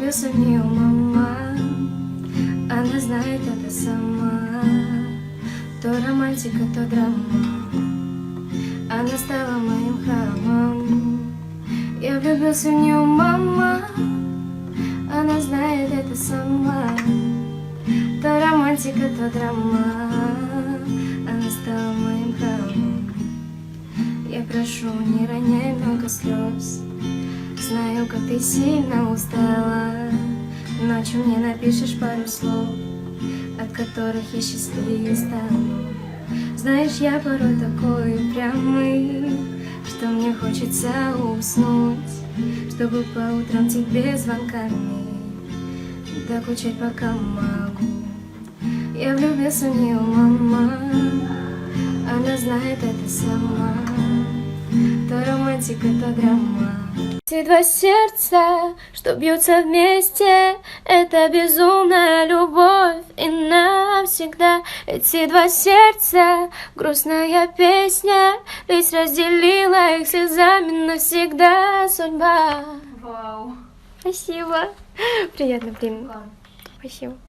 влюбился в нее, мама. Она знает это сама. То романтика, то драма. Она стала моим храмом. Я влюбился в нее, мама. Она знает это сама. То романтика, то драма. Она стала моим храмом. Я прошу, не роняй много слез. Знаю, как ты сильно устала. Ночью мне напишешь пару слов, от которых я счастливее стану. Знаешь, я порой такой упрямый, что мне хочется уснуть, чтобы по утрам тебе звонками докучать пока могу. Я влюбился в нее, мама. Она знает это сама. То романтика, то драма. Эти два сердца, что бьются вместе, это безумная любовь и навсегда. Эти два сердца, грустная песня, ведь разделила их слезами навсегда судьба. Вау. Спасибо. Приятно, блин. Спасибо.